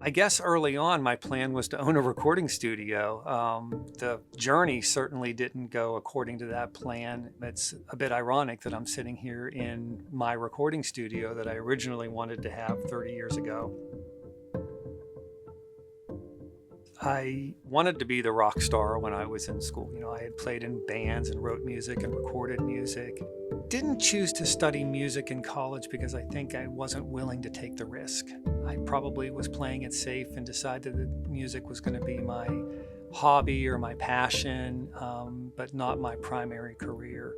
I guess early on, my plan was to own a recording studio. The journey certainly didn't go according to that plan. It's a bit ironic that I'm sitting here in my recording studio that I originally wanted to have 30 years ago. I wanted to be the rock star when I was in school. I had played in bands and wrote music and recorded music. Didn't choose to study music in college because I think I wasn't willing to take the risk. I probably was playing it safe and decided that music was going to be my hobby or my passion, but not my primary career.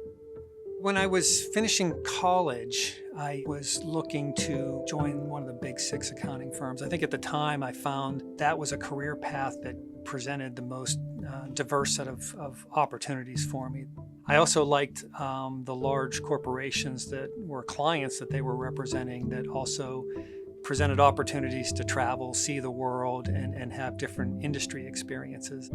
When I was finishing college, I was looking to join one of the big six accounting firms. I think at the time I found that was a career path that presented the most diverse set of opportunities for me. I also liked the large corporations that were clients that they were representing that also presented opportunities to travel, see the world, and have different industry experiences.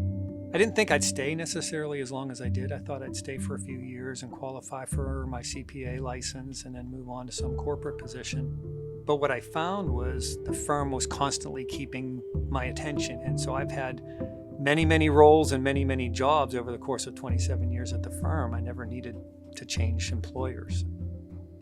I didn't think I'd stay necessarily as long as I did. I thought I'd stay for a few years and qualify for my CPA license and then move on to some corporate position. But what I found was the firm was constantly keeping my attention. And so I've had many, many roles and many, many jobs over the course of 27 years at the firm. I never needed to change employers.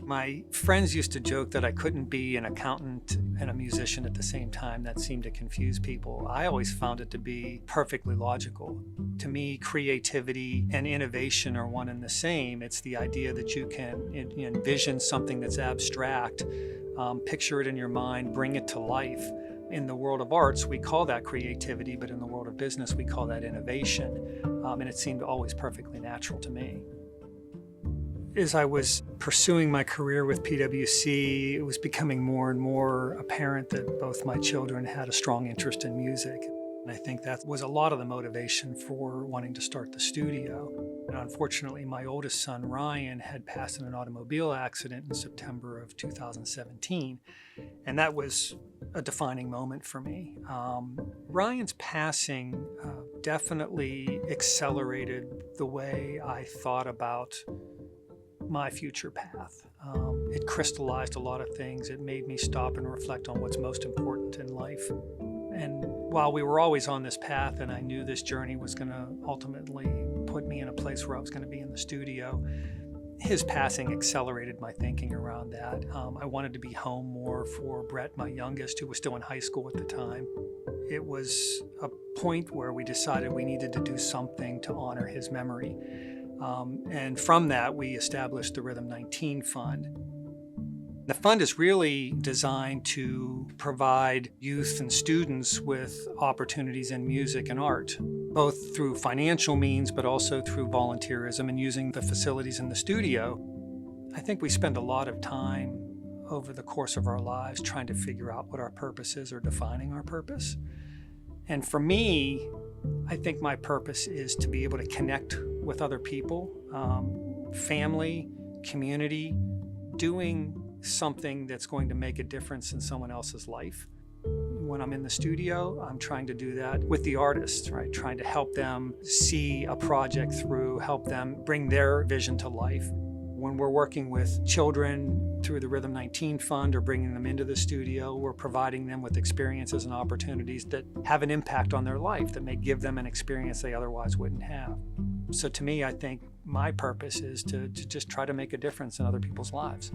My friends used to joke that I couldn't be an accountant and a musician at the same time. That seemed to confuse people. I always found it to be perfectly logical. To me, creativity and innovation are one and the same. It's the idea that you can envision something that's abstract, picture it in your mind, bring it to life. In the world of arts, we call that creativity, but in the world of business, we call that innovation. And it seemed always perfectly natural to me. As I was pursuing my career with PwC, it was becoming more and more apparent that both my children had a strong interest in music. And I think that was a lot of the motivation for wanting to start the studio. And unfortunately, my oldest son, Ryan, had passed in an automobile accident in September of 2017. And that was a defining moment for me. Ryan's passing definitely accelerated the way I thought about my future path. It crystallized a lot of things. It made me stop and reflect on what's most important in life. And while we were always on this path and I knew this journey was going to ultimately put me in a place where I was going to be in the studio, his passing accelerated my thinking around that. I wanted to be home more for Brett, my youngest, who was still in high school at the time. It was a point where we decided we needed to do something to honor his memory. And from that, we established the Rhythm 19 Fund. The fund is really designed to provide youth and students with opportunities in music and art, both through financial means, but also through volunteerism and using the facilities in the studio. I think we spend a lot of time over the course of our lives trying to figure out what our purpose is or defining our purpose. And for me, I think my purpose is to be able to connect with other people, family, community, doing something that's going to make a difference in someone else's life. When I'm in the studio, I'm trying to do that with the artists, right? Trying to help them see a project through, help them bring their vision to life. When we're working with children through the Rhythm 19 Fund or bringing them into the studio, we're providing them with experiences and opportunities that have an impact on their life, that may give them an experience they otherwise wouldn't have. So to me, I think my purpose is to just try to make a difference in other people's lives.